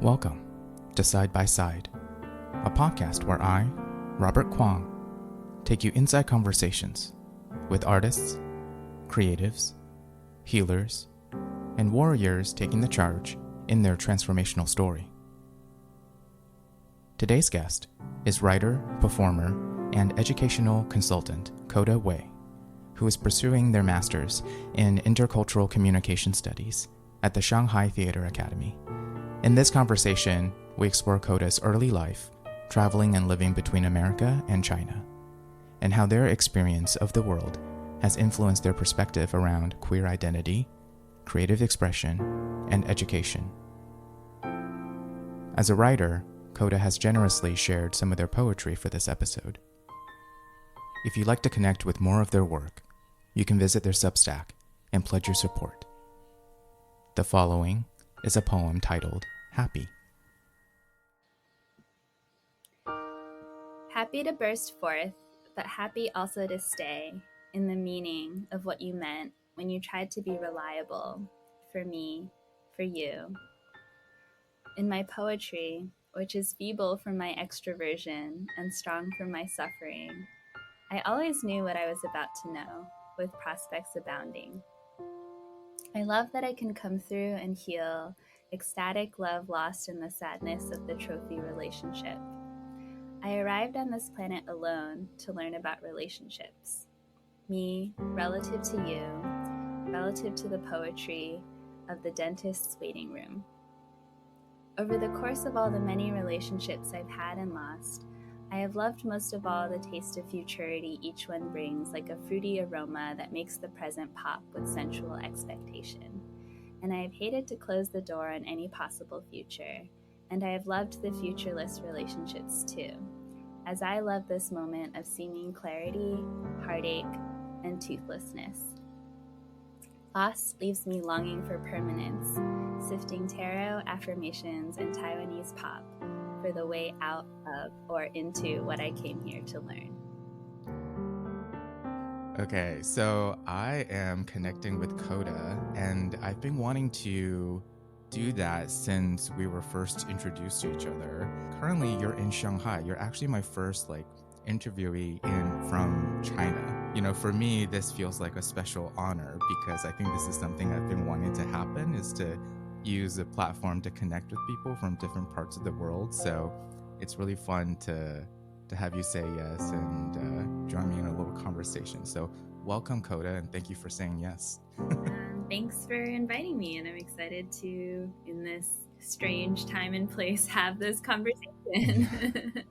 Welcome to Side by Side, a podcast where I, Robert Kuang, take you inside conversations with artists, creatives, healers, and warriors taking the charge in their transformational story. Today's guest is writer, performer, and educational consultant Coda Wei, who is pursuing their master's in Intercultural Communication Studies at the Shanghai Theatre Academy. In this conversation, we explore Coda's early life, traveling and living between America and China, and how their experience of the world has influenced their perspective around queer identity, creative expression, and education. As a writer, Coda has generously shared some of their poetry for this episode. If you'd like to connect with more of their work, you can visit their Substack and pledge your support. The following is a poem titled Happy. Happy to burst forth, but happy also to stay in the meaning of what you meant when you tried to be reliable for me, for you. In my poetry, which is feeble from my extroversion and strong from my suffering, I always knew what I was about to know, with prospects abounding. I love that I can come through and heal ecstatic love lost in the sadness of the trophy relationship. I arrived on this planet alone to learn about relationships. Me, relative to you, relative to the poetry of the dentist's waiting room. Over the course of all the many relationships I've had and lost, I have loved most of all the taste of futurity each one brings, like a fruity aroma that makes the present pop with sensual expectation. And I have hated to close the door on any possible future, and I have loved the futureless relationships too, as I love this moment of seeming clarity, heartache, and toothlessness. Loss leaves me longing for permanence, sifting tarot, affirmations, and Taiwanese pop for the way out of or into what I came here to learn. Okay, so I am connecting with Coda, and I've been wanting to do that since we were first introduced to each other. Currently, you're in Shanghai. You're actually my first interviewee from China. You know, for me, this feels like a special honor because I think this is something I've been wanting to happen, is to use a platform to connect with people from different parts of the world. So it's really fun to have you say yes and join me in a little conversation. So welcome, Coda, and thank you for saying yes. Thanks for inviting me, and I'm excited to, in this strange time and place, have this conversation.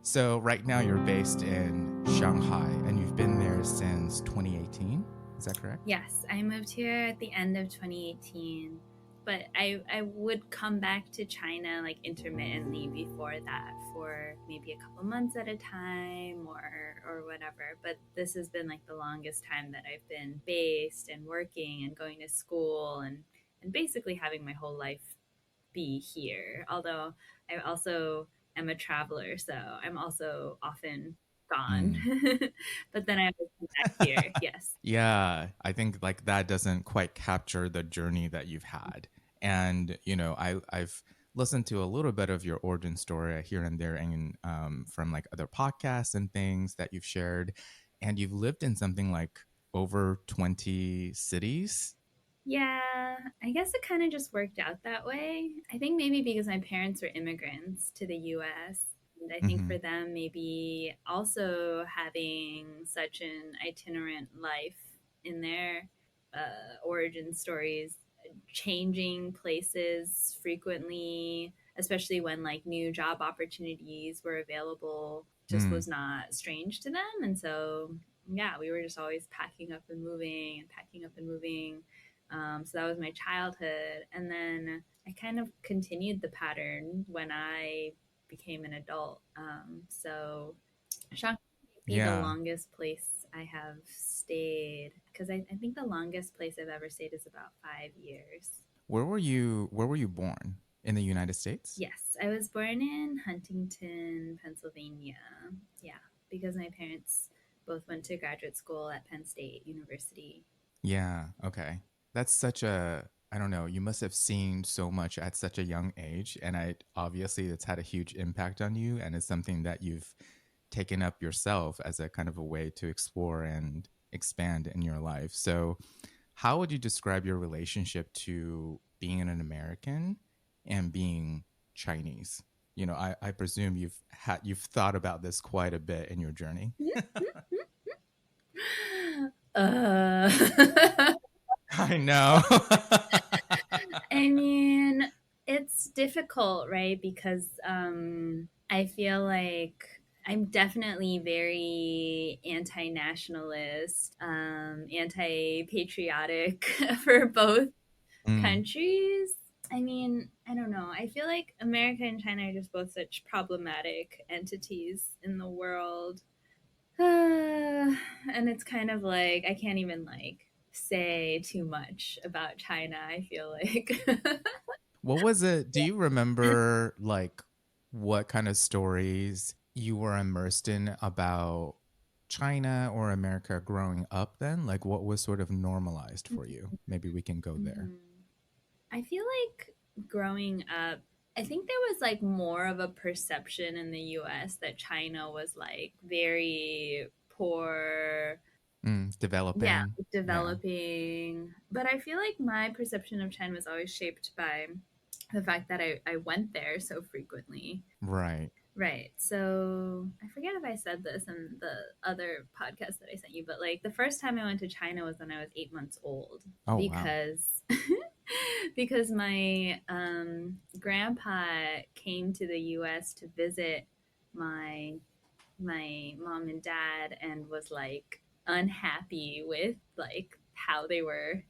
So right now you're based in Shanghai, and you've been there since 2018. Is that correct? Yes, I moved here at the end of 2018. But I would come back to China intermittently before that for maybe a couple months at a time or whatever. But this has been the longest time that I've been based and working and going to school and basically having my whole life be here. Although I also am a traveler, so I'm also often gone. But then I would come back here, yes. Yeah, I think that doesn't quite capture the journey that you've had. And, you know, I've listened to a little bit of your origin story here and there and from other podcasts and things that you've shared. And you've lived in something like over 20 cities. Yeah, I guess it kind of just worked out that way. I think maybe because my parents were immigrants to the US. And I think for them, maybe also having such an itinerant life in their origin stories, changing places frequently, especially when new job opportunities were available, just was not strange to them. And so, yeah, we were just always packing up and moving and packing up and moving. So that was my childhood. And then I kind of continued the pattern when I became an adult. So Shanghai might be the longest place I have stayed, because I think the longest place I've ever stayed is about 5 years. Where were you born? In the United States? Yes, I was born in Huntington, Pennsylvania. Yeah, because my parents both went to graduate school at Penn State University. Yeah, okay. That's such a I don't know, you must have seen so much at such a young age. And I obviously it's had a huge impact on you. And it's something that you've taken up yourself as a kind of a way to explore and expand in your life. So, how would you describe your relationship to being an American and being Chinese? You know, I presume you've thought about this quite a bit in your journey. uh, I know. I mean, it's difficult, right? Because I feel like I'm definitely very anti nationalist, anti patriotic for both Mm, countries. I mean, I don't know. I feel like America and China are just both such problematic entities in the world. And it's kind of like I can't even like say too much about China, I feel like. what was it? Do you remember like what kind of stories you were immersed in about China or America growing up then? Like what was sort of normalized for you? Maybe we can go there. Mhm. I feel like growing up, I think there was like more of a perception in the US that China was like very poor, yeah, Developing. Yeah. developing. But I feel like my perception of China was always shaped by the fact that I went there so frequently. Right. Right. So I forget if I said this in the other podcast that I sent you, but like the first time I went to China was when I was 8 months old Oh, wow. because because my grandpa came to the U.S. to visit my my mom and dad and was like unhappy with like how they were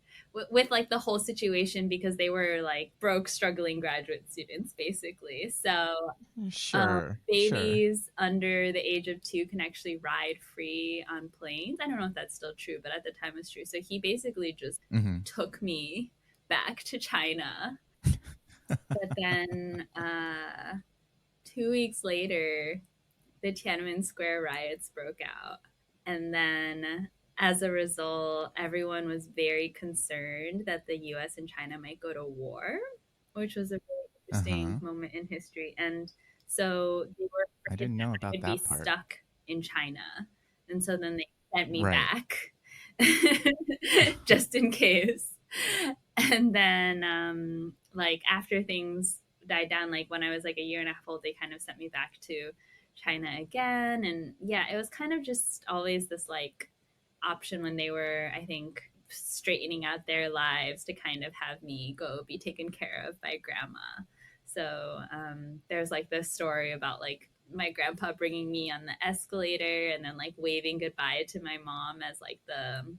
with like the whole situation because they were like broke struggling graduate students basically. So Sure. Sure. babies under the age of 2 can actually ride free on planes. I don't know if that's still true, but at the time it was true. So he basically just Hmm. took me back to China. But then 2 weeks later, the Tiananmen Square riots broke out. And then as a result, everyone was very concerned that the US and China might go to war, which was a really interesting Uh-huh. moment in history. And so they were I afraid didn't know that about I'd be that part. stuck in China. And so then they sent me Right. back just in case. And then, like, after things died down, like when I was like a year and a half old, they kind of sent me back to China again. And yeah, it was kind of just always this like option when they were, I think, straightening out their lives to kind of have me go be taken care of by grandma. So there's like this story about like my grandpa bringing me on the escalator and then like waving goodbye to my mom as like the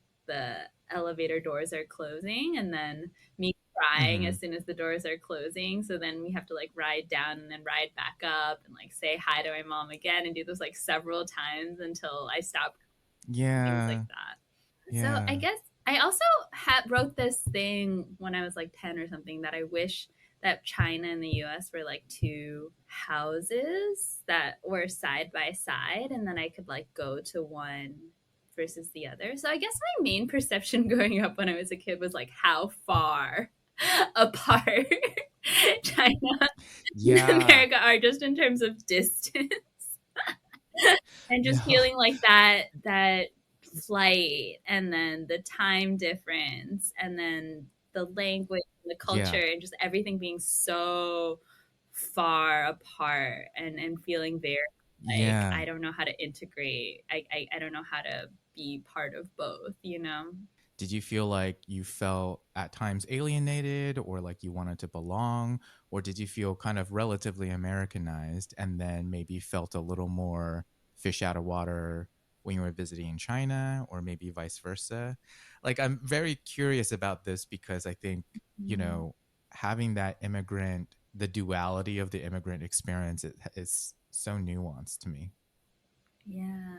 elevator doors are closing and then me crying Hmm. as soon as the doors are closing. So then we have to like ride down and then ride back up and like say hi to my mom again and do this like several times until I stop, things like Yeah. that. So I Yeah. guess I also wrote this thing when I was like 10 or something that I wish that China and the US were like two houses that were side by side and then I could like go to one versus the other. So I guess my main perception growing up when I was a kid was like how far apart China and Yeah. America are just in terms of distance and just No. feeling like that flight and then the time difference and then the language and the Yeah. culture and just everything being so far apart and feeling very like Yeah. I don't know how to integrate. I don't know how to be part of both, you know? Did you feel like you felt at times alienated or like you wanted to belong? Or did you feel kind of relatively Americanized and then maybe felt a little more fish out of water when you were visiting China or maybe vice versa? Like, I'm very curious about this because I think, you Mm, know, having that immigrant, the duality of the immigrant experience is so nuanced to me. yeah.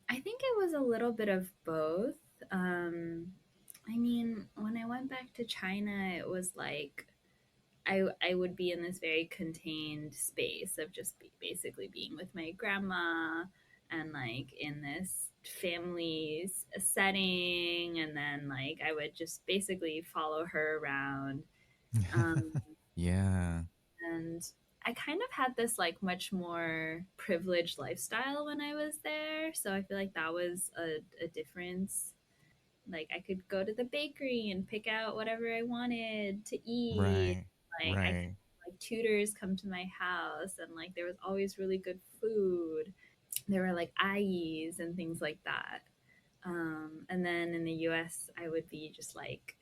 I think it was a little bit of both. Um, I mean, when I went back to China, it was like I would be in this very contained space of just basically being with my grandma and like in this family setting, and then like I would just basically follow her around. Um, Yeah. and I kind of had this like much more privileged lifestyle when I was there, so I feel like that was a difference. Like I could go to the bakery and pick out whatever I wanted to eat. Right. Like I could Right. like tutors come to my house, and like there was always really good food. There were like IEs and things like that. And then in the US, I would be just like,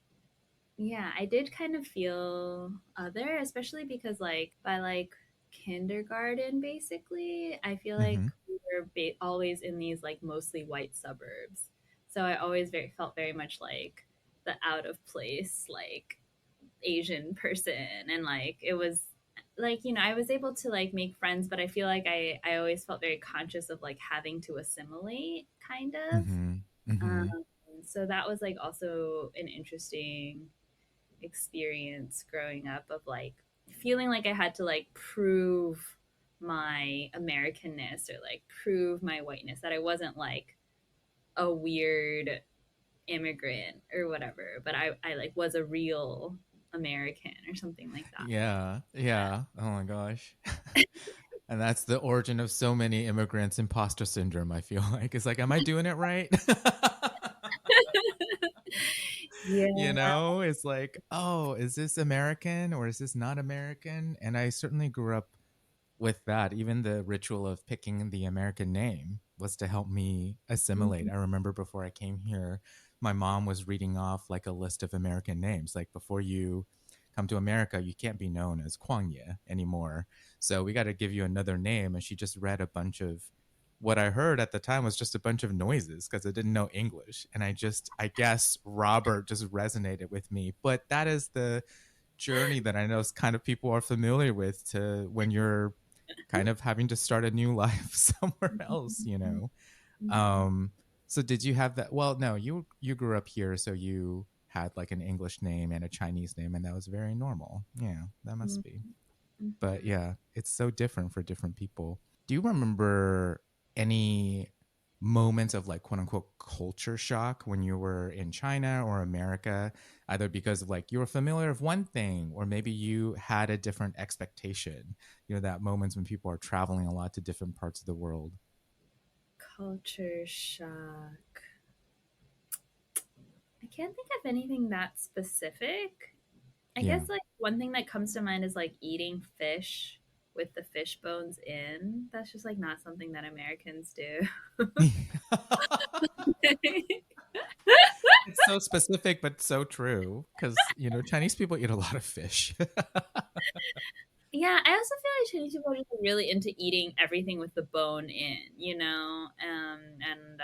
yeah, I did kind of feel other, especially because like by like kindergarten, basically, I feel like Mm-hmm. we were always in these like mostly white suburbs. So I always felt very much like the out of place, like Asian person. And like it was like, I was able to like make friends, but I feel like I always felt very conscious of like having to assimilate kind of. Mm-hmm. Um, Mm-hmm. so that was like also an interesting experience growing up of like feeling like I had to like prove my Americanness or like prove my whiteness, that I wasn't like a weird immigrant or whatever, but I like was a real American or something like that. Yeah. Yeah. Oh my gosh. And that's the origin of so many immigrants' imposter syndrome, I feel like. It's like, am I doing it right? Yeah. It's like, oh, is this American or is this not American? And I certainly grew up with that. Even the ritual of picking the American name was to help me assimilate. Mhm. I remember before I came here, my mom was reading off like a list of American names. Like, before you come to America, you can't be known as Kuang anymore. So we got to give you another name. And she just read a bunch of what I heard at the time was just a bunch of noises because I didn't know English. And I guess Robert just resonated with me. But that is the journey that I know kind of people are familiar with, to when you're kind of having to start a new life somewhere else. Mhm. Um, so did you have that? Well, no, you grew up here, so you had like an English name and a Chinese name, and that was very normal. Yeah, that must Mhm. be. But Mhm. yeah, it's so different for different people. Do you remember any moments of like quote unquote culture shock when you were in China or America, either because of like you were familiar of one thing or maybe you had a different expectation? That moments when people are traveling a lot to different parts of the world. Culture shock. I can't think of anything that specific. I Yeah. guess like one thing that comes to mind is like eating fish with the fish bones in. That's just like not something that Americans do. It's so specific but so true because Chinese people eat a lot of fish. Yeah, I also feel like Chinese people are just really into eating everything with the bone in, and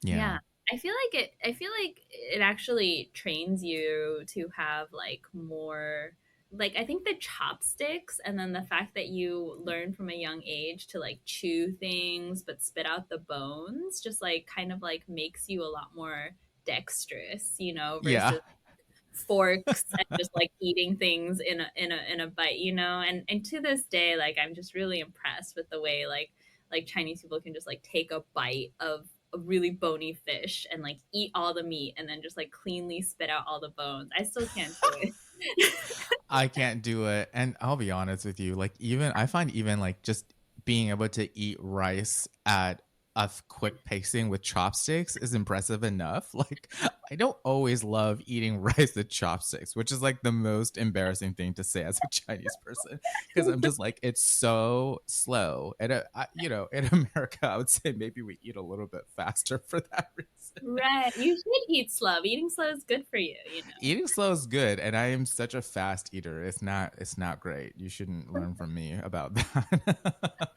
Yeah. yeah, I feel like it actually trains you to have like more, like I think the chopsticks, and then the fact that you learn from a young age to like chew things but spit out the bones just like kind of like makes you a lot more dexterous, Yeah. versus forks and just like eating things in a bite, and to this day, like I'm just really impressed with the way like Chinese people can just like take a bite of a really bony fish and like eat all the meat and then just like cleanly spit out all the bones. I still can't do it. I can't do it. And I'll be honest with you, like even I find even like just being able to eat rice at a quick pacing with chopsticks is impressive enough. Like I don't always love eating rice with chopsticks, which is like the most embarrassing thing to say as a Chinese person because I'm just like it's so slow. And in America, I would say maybe we eat a little bit faster for that reason. Right, you should eat slow. Eating slow is good for you. Eating slow is good, and I am such a fast eater. It's not great. You shouldn't learn from me about that.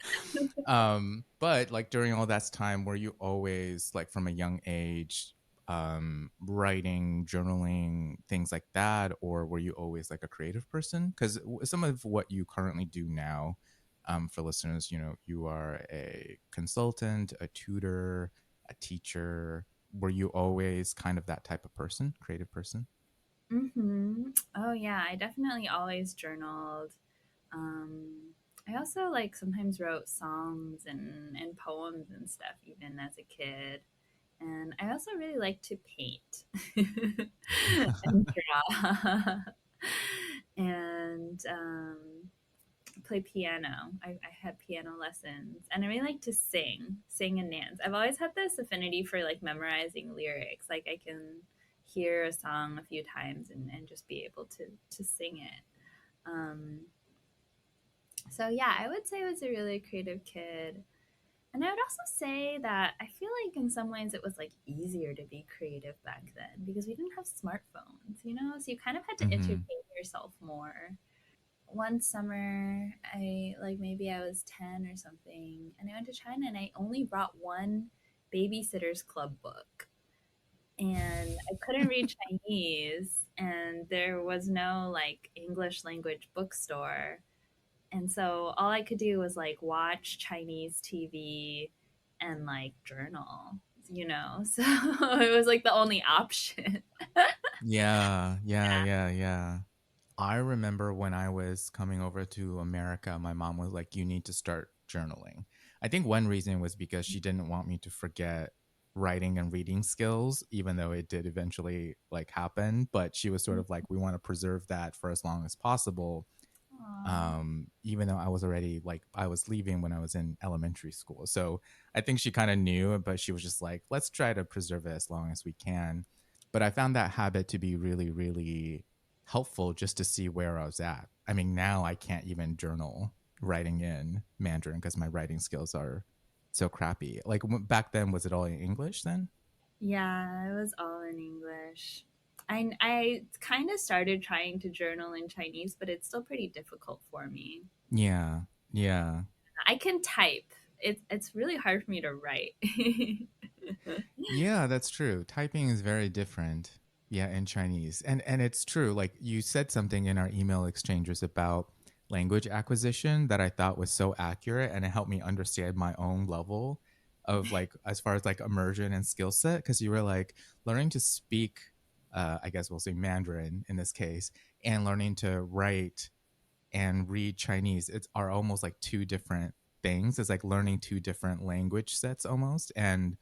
But like during all that time, were you always like from a young age writing, journaling, things like that, or were you always like a creative person? Because some of what you currently do now, for listeners, you are a consultant, a tutor, a teacher. Were you always kind of that type of person, creative person? Oh yeah, I definitely always journaled. Um, I also like sometimes wrote songs and poems and stuff even as a kid. And I also really like to paint and draw and play piano. I had piano lessons, and I really like to sing and dance. I've always had this affinity for like memorizing lyrics. Like I can hear a song a few times and just be able to sing it. So yeah, I would say I was a really creative kid. And I would also say that I feel like in some ways it was like easier to be creative back then because we didn't have smartphones, you know? So you kind of had to Mm-hmm. entertain yourself more. One summer, maybe I was 10 or something, and I went to China and I only brought one Babysitter's Club book. And I couldn't read Chinese, and there was no like English language bookstore. And so all I could do was like watch Chinese TV and like journal, you know? So it was like the only option. Yeah, yeah, yeah, yeah. I remember when I was coming over to America, my mom was like, you need to start journaling. I think one reason was because she didn't want me to forget writing and reading skills, even though it did eventually like happen. But she was sort of like, we want to preserve that for as long as possible. Aw. Even though I was already like, I was leaving when I was in elementary school. So I think she kind of knew, but she was just like, let's try to preserve it as long as we can. But I found that habit to be really, really helpful just to see where I was at. I mean, now I can't even journal writing in Mandarin because my writing skills are so crappy. Like back then, was it all in English then? Yeah, it was all in English. I kind of started trying to journal in Chinese, but it's still pretty difficult for me. Yeah, yeah. I can type. It's really hard for me to write. Yeah, that's true. Typing is very different. Yeah, in Chinese. And it's true. Like you said something in our email exchanges about language acquisition that I thought was so accurate and it helped me understand my own level of like as far as like immersion and skill set because you were like learning to speak I guess we'll say Mandarin in this case and learning to write and read Chinese it's are almost like two different things. It's like learning two different language sets almost and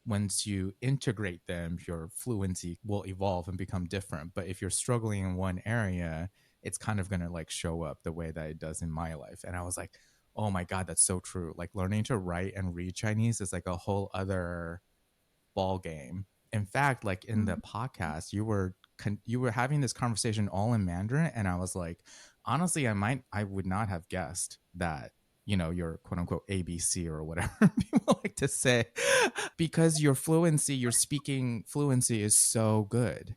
once you integrate them, your fluency will evolve and become different. But if you're struggling in one area, it's kind of going to like show up the way that it does in my life. And I was like, oh my God, that's so true. Like learning to write and read Chinese is like a whole other ball game. In fact, like in the podcast, you were having this conversation all in Mandarin, and I was like, honestly, I would not have guessed that your quote unquote ABC or whatever people like to say, because your speaking fluency is so good.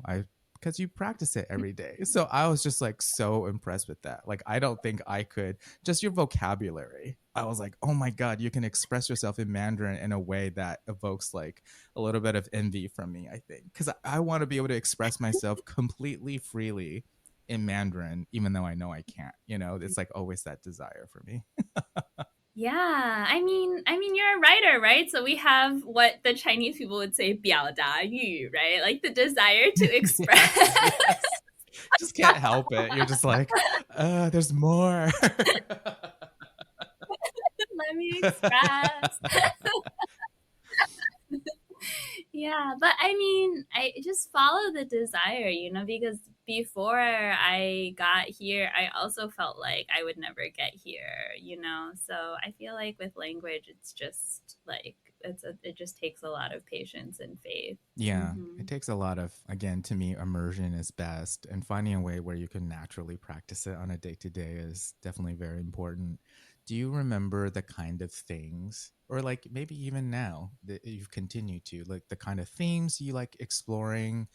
I because you practice it every day. So I was just like so impressed with that. Like I don't think I could just your vocabulary. I was like, oh my God, you can express yourself in Mandarin in a way that evokes like a little bit of envy from me, I think. Because I want to be able to express myself completely freely in Mandarin, even though I know I can't. It's like always that desire for me. Yeah, I mean, you're a writer, right? So we have what the Chinese people would say, 表达欲, right? Like the desire to express. Yes. Just can't help it. You're just like, there's more. Let me express. Yeah, but I mean, I just follow the desire, because before I got here, I also felt like I would never get here. So I feel like with language, it's just like it just takes a lot of patience and faith. Yeah, Hmm. it takes a lot of, again, to me, immersion is best. And finding a way where you can naturally practice it on a day to day is definitely very important. Do you remember the kind of things, or like maybe even now that you've continued to, like the kind of themes you like exploring?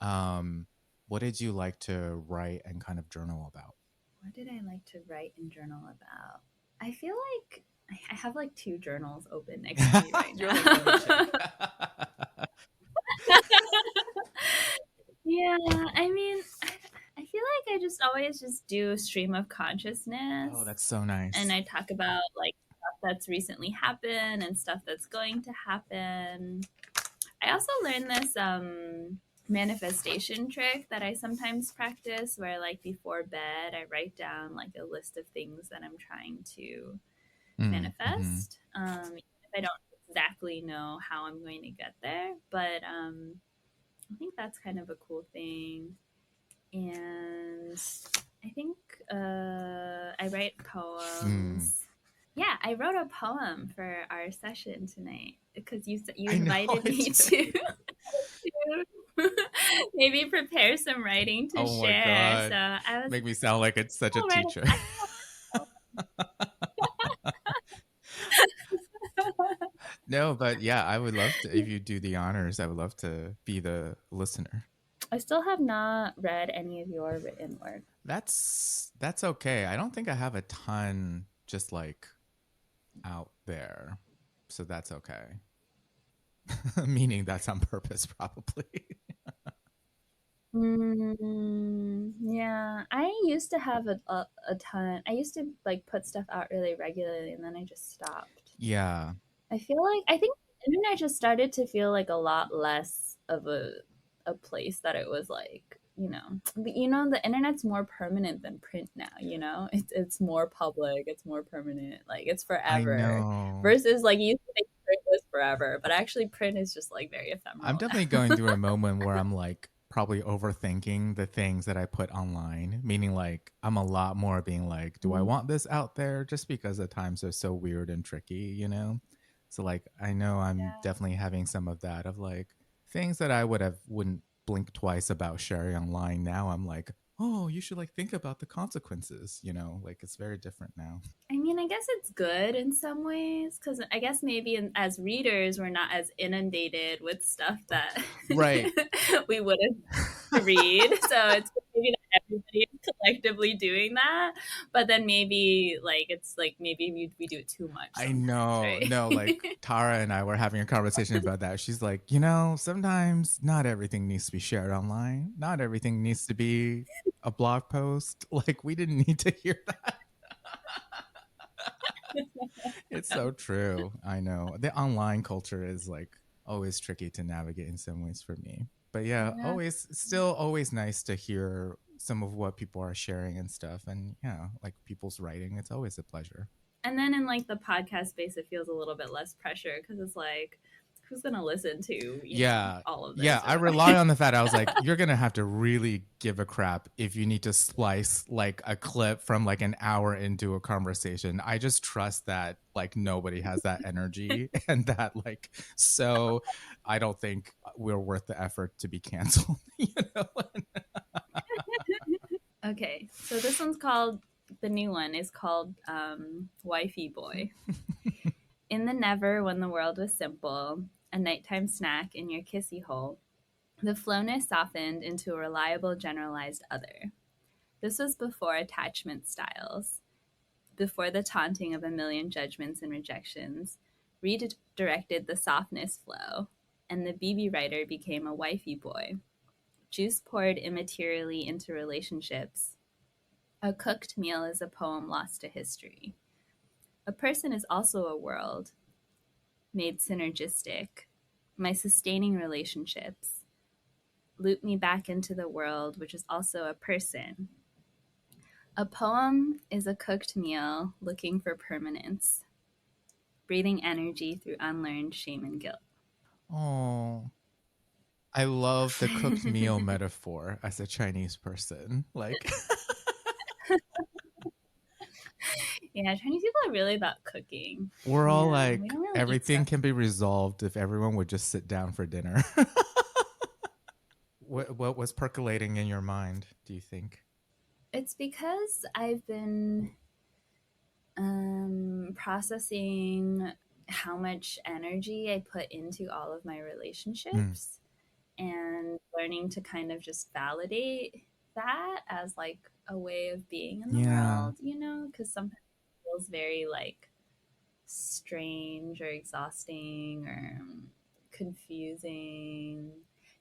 Um, what did you like to write and kind of journal about? What did I like to write and journal about? I feel like I have like two journals open next to me right You're like, let me now. check. Yeah, I mean, I feel like I just always just do stream of consciousness, Oh, that's so and nice. I talk about like stuff that's recently happened and stuff that's going to happen. I also learned this manifestation trick that I sometimes practice where like before bed I write down like a list of things that I'm trying to Mm-hmm. manifest. Even if I don't exactly know how I'm going to get there, but I think that's kind of a cool thing. And I think I write Mm. poems. Yeah, I wrote a poem for our session tonight because you I know invited I me did. to maybe prepare some writing to Oh my share. So God. I was Make like, me sound like it's such a I'll write teacher. a No, but yeah, I would love to, if you do the honors, I would love to be the listener. I still have not read any of your written work. That's okay. I don't think I have a ton just like out there. So that's okay. Meaning that's on purpose probably. Yeah, I used to have a ton. I used to like put stuff out really regularly, and then I just stopped. Yeah. I feel like I think the internet just started to feel like a lot less of a place that it was like, the internet's more permanent than print now, It's more public, it's more permanent, like it's I forever. know. Versus like you used to think print was forever, but actually print is just like very I'm ephemeral definitely now. going through a moment where I'm like probably overthinking the things that I put online, meaning like I'm a lot more being like, do I Mm, want this out there just because the times are so weird and tricky? So like I know I'm yeah. definitely having some of that of like things that I wouldn't blink twice about sharing online. Now I'm like, oh, you should like think about the consequences, like it's very different now. I mean, I guess it's good in some ways because I guess maybe as readers, we're not as inundated with stuff that Right. we wouldn't read. So it's maybe not everybody is collectively doing that, but then maybe like it's like maybe we do it too much I sometimes, know. right? No, like Tara and I were having a conversation about that. She's like, sometimes not everything needs to be shared online. Not everything needs to be a blog post. Like, we didn't need to hear that. It's so true. I know. The online culture is like always tricky to navigate in some ways for me. But yeah, Yeah. still always nice to hear some of what people are sharing and stuff. And yeah, like people's writing, it's always a pleasure. And then in like the podcast space, it feels a little bit less pressure because it's like, who's gonna listen to Yeah. all of Yeah, this I or rely whatever? on the fact I was like, you're gonna have to really give a crap if you need to splice like a clip from like an hour into a conversation. I just trust that like nobody has that energy and that like so I don't think we're worth the effort to be canceled, you know? Okay, so this one's called the new one is called Wifey Boy. In the never when the world was simple, a nighttime snack in your kissy hole, the flowness softened into a reliable generalized other. This was before attachment styles, before the taunting of a million judgments and rejections, redirected the softness flow, and the BB writer became a wifey boy. Juice poured immaterially into relationships. A cooked meal is a poem lost to history. A person is also a world made synergistic. My sustaining relationships loop me back into the world, which is also a person. A poem is a cooked meal looking for permanence, breathing energy through unlearned shame and guilt. Oh, I love the cooked meal metaphor as a Chinese person. Like Yeah, Chinese people are really about cooking. we're all Yeah, we like don't really eat everything stuff. can be resolved if everyone would just sit down for dinner. What was percolating in your mind, do you think? It's because I've been processing how much energy I put into all of my Mm. relationships and learning to kind of just validate that as like a way of being in the Yeah. world, because sometimes it feels very like strange or exhausting or confusing.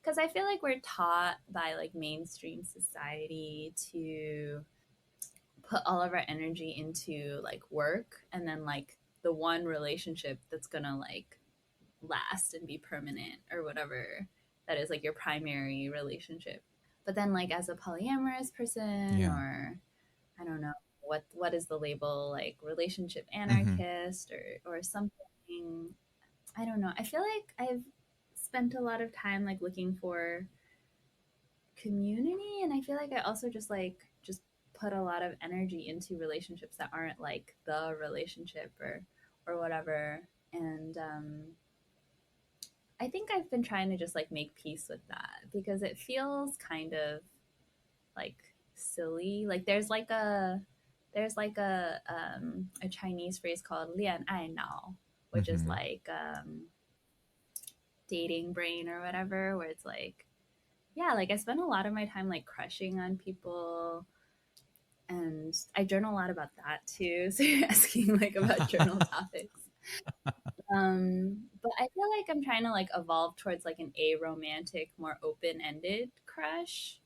Because I feel like we're taught by like mainstream society to put all of our energy into like work and then like the one relationship that's gonna like last and be permanent or whatever that is like your primary relationship. But then like as a polyamorous person Yeah. or I don't know what is the label like relationship Mm-hmm. anarchist or something I don't know. I feel like I've spent a lot of time like looking for community, and I feel like I also just put a lot of energy into relationships that aren't like the relationship or whatever. And I think I've been trying to just like make peace with that because it feels kind of like silly. Like there's like a Chinese phrase called lian ai nao, which is Mm-hmm. like dating brain or whatever, where it's like, yeah, like I spend a lot of my time like crushing on people, and I journal a lot about that too. So you're asking like about journal topics. But I feel like I'm trying to like evolve towards like an aromantic, more open-ended crush.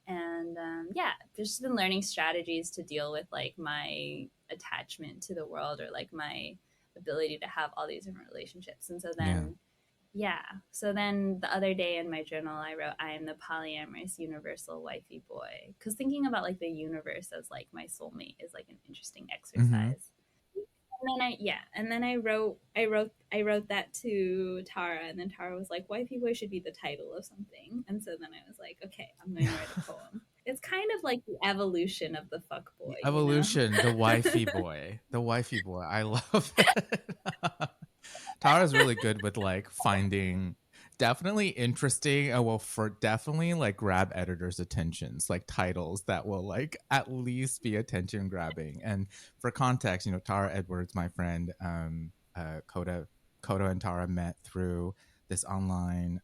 And yeah, just been learning strategies to deal with like my attachment to the world, or like my ability to have all these different relationships. And so Yeah. then yeah. So then the other day in my journal, I wrote, I am the polyamorous universal wifey boy. Because thinking about like the universe as like my soulmate is like an interesting Mm-hmm. exercise. And then I wrote that to Tara, and then Tara was like, "Wifey boy should be the title of something." And so then I was like, "Okay, I'm going to write a poem." It's kind of like the evolution of the fuck The boy, you know? evolution, the wifey boy. The wifey boy. I love it. Tara's really good with like finding definitely interesting and will for definitely like grab editors' attentions, like titles that will like at least be attention grabbing. And for context, Tara Edwards, my friend, Coda and Tara met through this online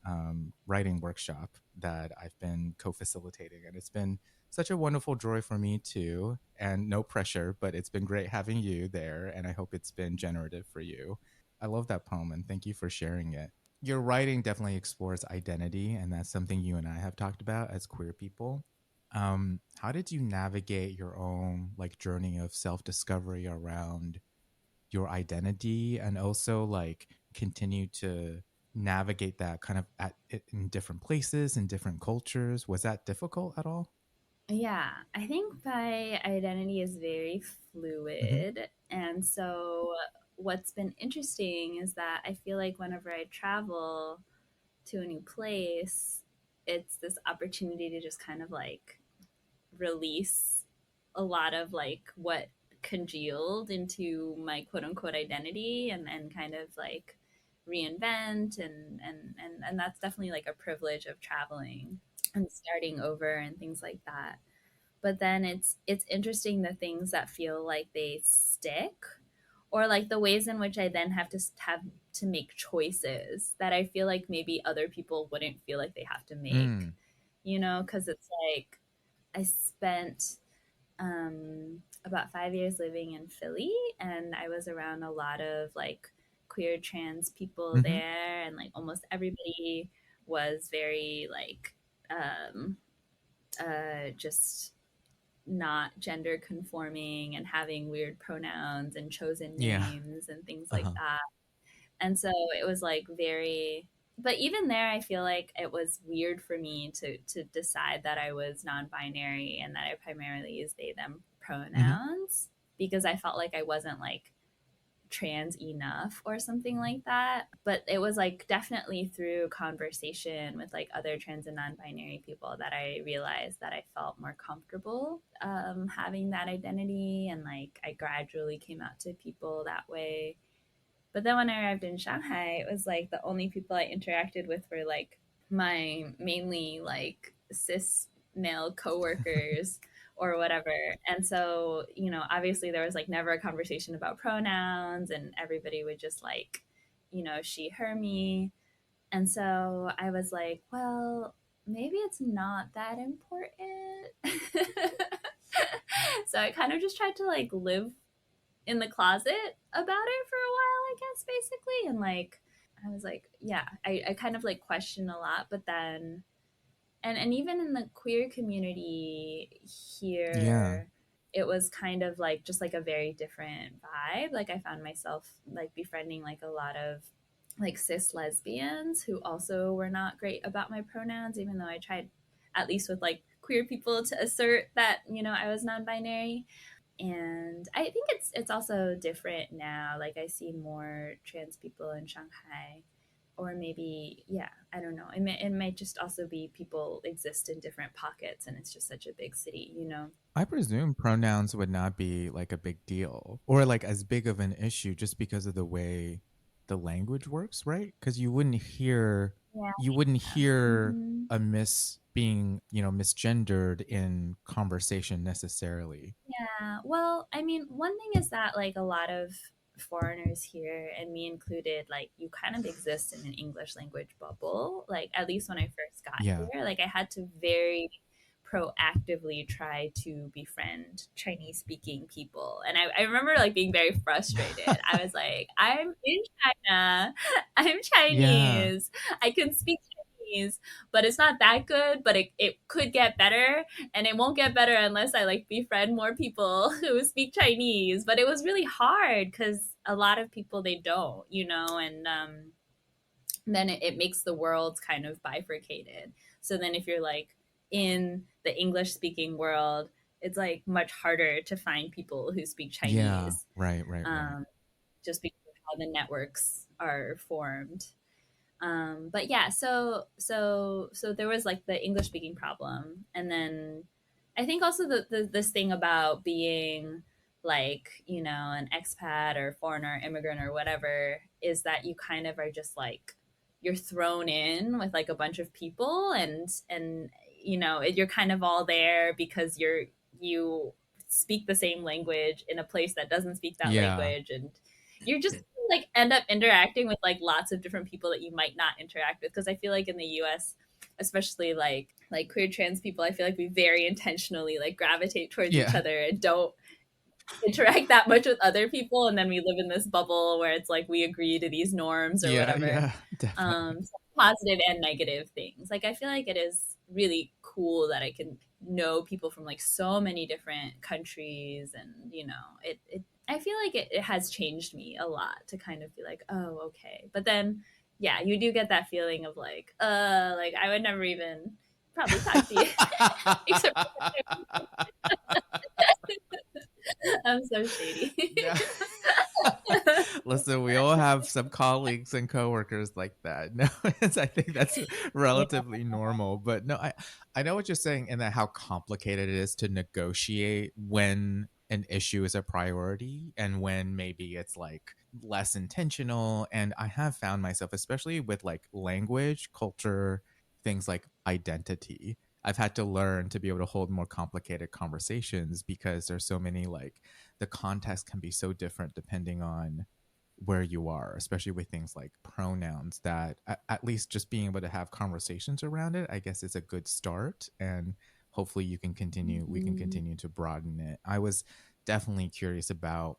writing workshop that I've been co-facilitating, and it's been such a wonderful joy for me too. And no pressure, but it's been great having you there, and I hope it's been generative for you. I love that poem, and thank you for sharing it. Your writing definitely explores identity, and that's something you and I have talked about as queer people. How did you navigate your own like journey of self-discovery around your identity, and also like continue to navigate that kind of in different places in different cultures? Was that difficult at all? Yeah, I think my identity is very Mm-hmm. fluid. And so, what's been interesting is that I feel like whenever I travel to a new place, it's this opportunity to just kind of like release a lot of like what congealed into my quote unquote identity, and kind of like reinvent, and that's definitely like a privilege of traveling and starting over and things like that. But then it's interesting the things that feel like they stick, or like the ways in which I then have to make choices that I feel like maybe other people wouldn't feel like they have to make, Mm. you know, because it's like I spent about 5 years living in Philly, and I was around a lot of like queer trans people Mm-hmm. there, and like almost everybody was very like um, just not gender conforming and having weird pronouns and chosen Yeah. names and things like Uh-huh. that. And so it was like very, but even there I feel like it was weird for me to decide that I was non-binary and that I primarily use they them Mm-hmm. pronouns, because I felt like I wasn't like trans enough or something like that. But it was like definitely through conversation with like other trans and non-binary people that I realized that I felt more comfortable having that identity, and like I gradually came out to people that way. But then when I arrived in Shanghai, it was like the only people I interacted with were like my mainly like cis male coworkers or whatever. And so, you know, obviously there was like never a conversation about pronouns, and everybody would just like, you know, she, her, me. And so I was like, well, maybe it's not that important. So I kind of just tried to like live in the closet about it for a while, I guess, basically. And like, I was like, yeah, I kind of like questioned a lot, but then, and even in the queer community Yeah. here, it was kind of like just like a very different vibe. Like, I found myself like befriending like a lot of like cis lesbians who also were not great about my pronouns, even though I tried, at least with like queer people, to assert that, you know, I was non binary. And I think it's also different now. Like I see more trans people in Shanghai, or maybe yeah, I don't know. It might just also be people exist in different pockets, and it's just such a big city, you know. I presume pronouns would not be like a big deal or like as big of an issue just because of the way the language works, right? Because Yeah. you wouldn't hear Hmm. a miss being, misgendered in conversation necessarily. Yeah. Well, I mean, one thing is that like a lot of foreigners here, and me included, like you kind of exist in an English language bubble. Like at least when I first got Yeah. here, like I had to very proactively try to befriend Chinese speaking people. And I remember like being very frustrated. I was like, I'm in China, I'm Yeah. Chinese, I can speak Chinese, but it's not that good, but it could get better, and it won't get better unless I like befriend more people who speak Chinese. But it was really hard because a lot of people they don't, you know, and then it makes the world kind of bifurcated. So then if you're like in the English speaking world, it's like much harder to find people who speak Yeah. Chinese, Right, right, right. um, just because of how the networks are formed. But yeah, so there was like the English speaking problem, and then I think also this thing about being like, you know, an expat or foreigner immigrant or whatever is that you kind of are just like you're thrown in with like a bunch of people, and you know you're kind of all there because you speak the same language in a place that doesn't speak that Yeah. language, and you're just like end up interacting with like lots of different people that you might not interact with, because I feel like in the US, especially like queer trans people, I feel like we very intentionally like gravitate towards each Yeah. other and don't interact that much with other people, and then we live in this bubble where it's like we agree to these norms or Yeah, whatever. yeah, definitely. So positive and negative things. Like I feel like it is really cool that I can know people from like so many different countries, and you know it I feel like it has changed me a lot to kind of be like, oh okay, but then yeah, you do get that feeling of like I would never even probably talk to you except I'm so shady. Yeah. Listen, we all have some colleagues and coworkers like that. No, I think that's Yeah. relatively normal. But no, I know what you're saying, and that how complicated it is to negotiate when an issue is a priority and when maybe it's like less intentional. And I have found myself, especially with like language, culture, things like identity. I've had to learn to be able to hold more complicated conversations because there's so many like the context can be so different depending on where you are, especially with things like pronouns, that at least just being able to have conversations around it, I guess is a good start. And hopefully we can Mhm. continue to broaden it. I was definitely curious about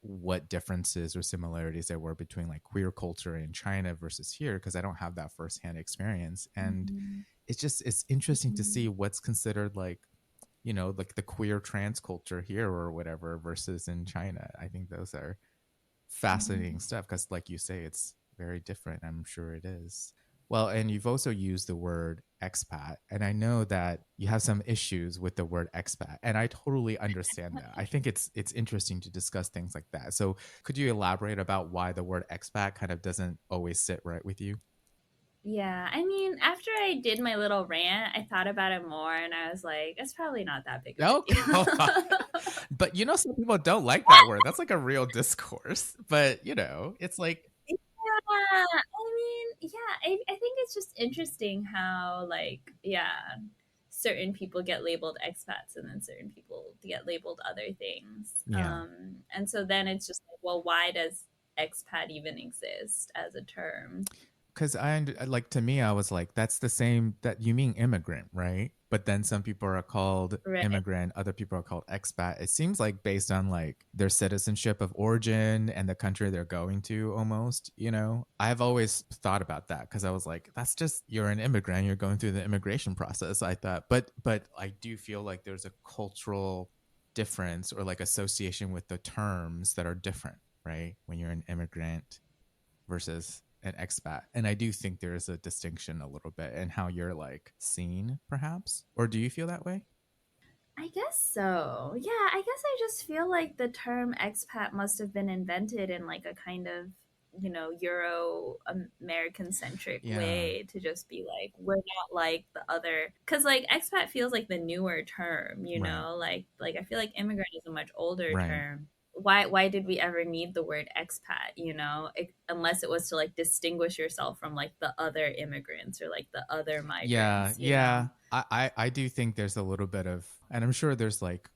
what differences or similarities there were between like queer culture in China versus here, because I don't have that firsthand experience. And Mhm. it's interesting to Mhm. see what's considered like like the queer trans culture here or whatever versus in China. I think those are fascinating Mhm. stuff because, like you say, it's very different. I'm sure it is. Well, and you've also used the word expat, and I know that you have some issues with the word expat, and I totally understand that. I think it's interesting to discuss things like that. So, could you elaborate about why the word expat kind of doesn't always sit right with you? Yeah, I mean, after I did my little rant, I thought about it more and I was like, it's probably not that big of a Oh, deal. come on. But some people don't like that word. That's like a real discourse. But it's like, Yeah, I mean, yeah, I think it's just interesting how, like, yeah, certain people get labeled expats and then certain people get labeled other things. yeah. And so then it's just like, well, why does expat even exist as a term? Because like to me, I was like, that's the same that you mean immigrant, right? But then some people are called Right. immigrant, other people are called expat. It seems like based on like their citizenship of origin and the country they're going to almost, I've always thought about that because I was like, that's just you're an immigrant, you're going through the immigration process. I thought, but I do feel like there's a cultural difference or like association with the terms that are different, right? When you're an immigrant versus an expat. And I do think there is a distinction a little bit in how you're like seen, perhaps. Or do you feel that way? I guess so. Yeah, I guess I just feel like the term expat must have been invented in like a kind of, Euro American centric Yeah, way to just be like, we're not like the other. Because like expat feels like the newer term, right, like I feel like immigrant is a much older right. term. Why did we ever need the word expat, unless it was to like distinguish yourself from like the other immigrants or like the other Yeah, migrants. yeah. I do think there's a little bit of, and I'm sure there's like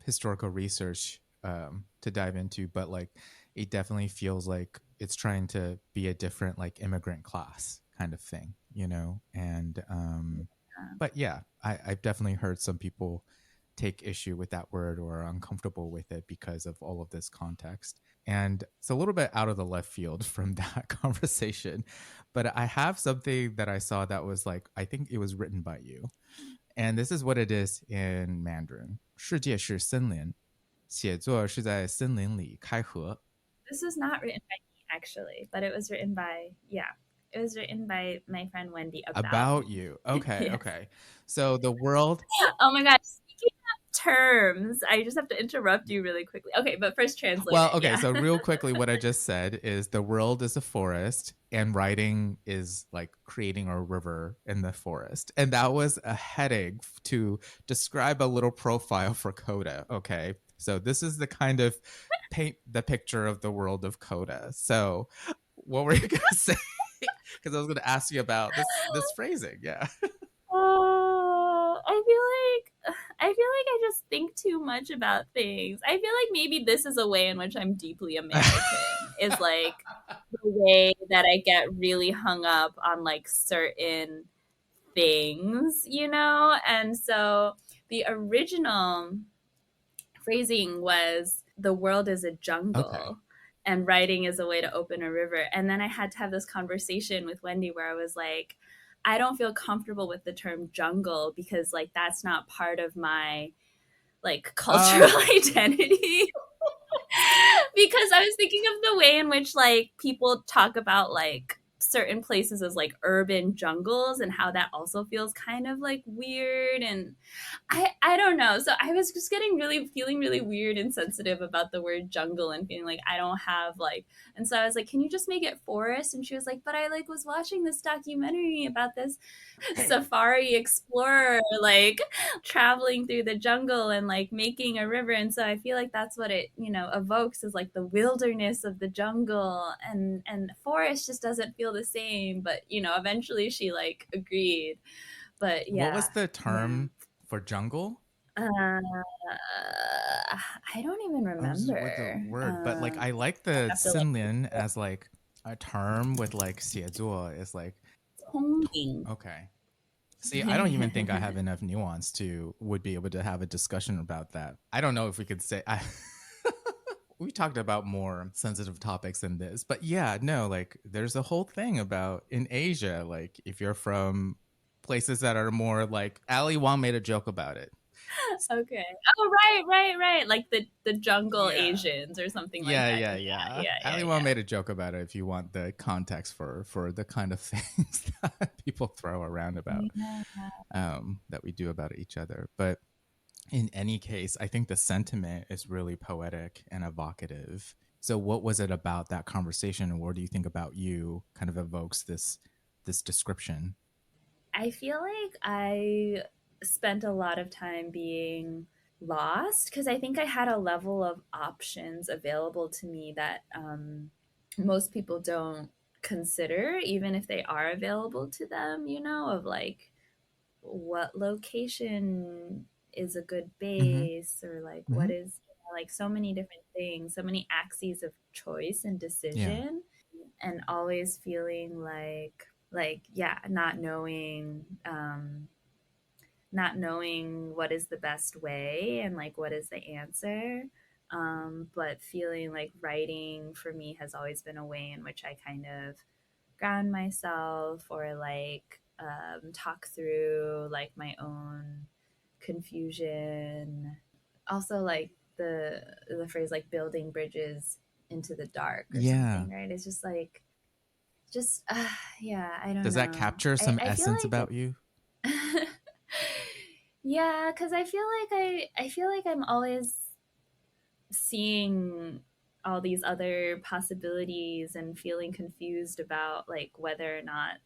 historical research to dive into, but like it definitely feels like it's trying to be a different like immigrant class kind of thing, you know? And but yeah, I've definitely heard some people take issue with that word or are uncomfortable with it because of all of this context. And it's a little bit out of the left field from that conversation. But I have something that I saw that was like, I think it was written by you. And this is what it is in Mandarin. 世界是森林，写作是在森林里开合。This was not written by me, actually, but it was written by my friend Wendy about About me. you. Okay, Yes. okay. So the world. Oh my God. Speaking of terms, I just have to interrupt you really quickly. Okay, but first translate Well, it. okay, Yeah. so real quickly, what I just said is the world is a forest and writing is like creating a river in the forest. And that was a heading to describe a little profile for Coda. Okay. So this is the kind of paint the picture of the world of Coda. So what were you going to say? Because I was going to ask you about this phrasing. Yeah. I feel like I just think too much about things. I feel like maybe this is a way in which I'm deeply American. Is like the way that I get really hung up on like certain things. And so the original phrasing was the world is a Okay. jungle and writing is a way to open a river. And then I had to have this conversation with Wendy where I was like, I don't feel comfortable with the term jungle because like that's not part of my like cultural Oh, identity. Because I was thinking of the way in which like people talk about like certain places as like urban jungles and how that also feels kind of like weird and I don't know. So I was just getting really feeling really weird and sensitive about the word jungle and feeling like I don't have like and so I was like, can you just make it forest? And she was like, but I like was watching this documentary about this safari explorer like traveling through the jungle and like making a river. And so I feel like that's what it evokes is like the wilderness of the jungle and forest just doesn't feel the same. But eventually she like agreed. But what yeah, was the yeah. term for jungle? uh I don't even I was with the remember. word, but like I like I the have to like 森林 as like a term with like 写作 is like 聪明. okay. See, I don't even think I have enough nuance to would be able to have a discussion about that. I don't know if we could say we talked about more sensitive topics than this, but yeah, no, like there's a whole thing about in Asia, like if you're from places that are more like Ali Wong made a joke about it. Okay. Oh, right. Like the jungle Yeah. Asians or something like Yeah, that. yeah, Yeah, yeah. yeah, yeah, Ali Wong yeah. made a joke about it if you want the context for the kind of things that people throw around about Yeah. that we do about each other. But in any case, I think the sentiment is really poetic and evocative. So what was it about that conversation and what do you think about you kind of evokes this description? I feel like I spent a lot of time being lost because I think I had a level of options available to me that most people don't consider, even if they are available to them, of like what location is a good Mm-hmm. base or like Mm-hmm. what is like so many different things, so many axes of choice and Yeah. decision and always feeling like yeah, not knowing what is the best way and like what is the answer. But feeling like writing for me has always been a way in which I kind of ground myself or like talk through like my own confusion. Also, like the phrase like building bridges into the dark or Yeah. something, right? It's just like just yeah, I don't Does that know. capture I some I feel essence like about you? it, Yeah, because I feel like I'm always seeing all these other possibilities and feeling confused about like whether or not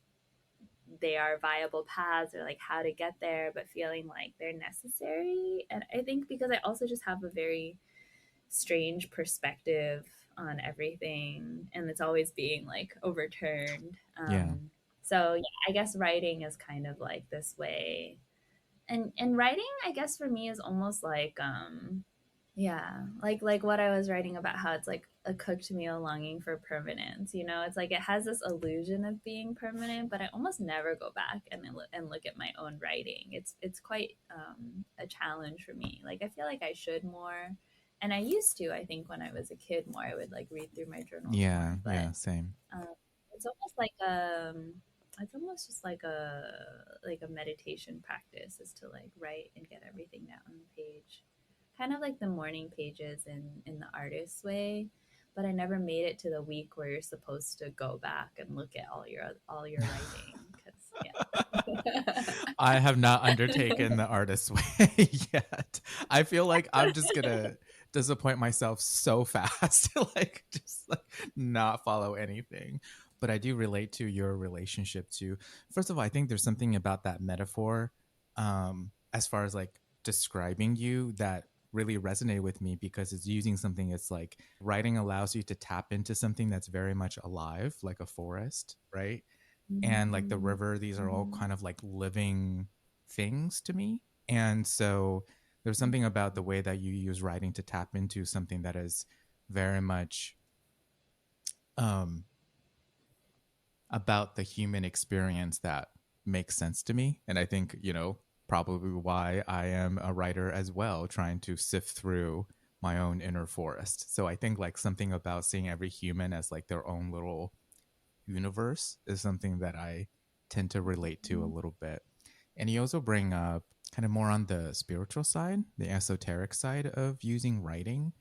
they are viable paths or like how to get there, but feeling like they're necessary. And I think because I also just have a very strange perspective on everything and it's always being like overturned. Yeah. So yeah, I guess writing is kind of like this way. And writing, I guess for me is almost like yeah, like what I was writing about how it's like a cooked meal longing for permanence. You know, it's like it has this illusion of being permanent, but I almost never go back and look at my own writing. It's quite a challenge for me. Like I feel like I should more, and I used to. I think when I was a kid, more I would like read through my journals more, Yeah. but Yeah. Same. um, it's almost like it's almost just like a meditation practice is to like write and get everything down on the page, kind of like the morning pages in the artist's way. But I never made it to the week where you're supposed to go back and look at all your writing because I have not undertaken the artist way yet. I feel like I'm just gonna disappoint myself so fast, like just like not follow anything. But I do relate to your relationship to. First of all, I think there's something about that metaphor, as far as like describing you that really resonated with me because it's using something. It's like writing allows you to tap into something that's very much alive, like a forest, right? And like the mm-hmm. river, these are all Mm-hmm. kind of like living things to me. And so there's something about the way that you use writing to tap into something that is very much um, about the human experience that makes sense to me. And I think, probably why I am a writer as well, trying to sift through my own inner forest. So I think like something about seeing every human as like their own little universe is something that I tend to relate to a little bit. And you also bring up kind of more on the spiritual side, the esoteric side of using writing.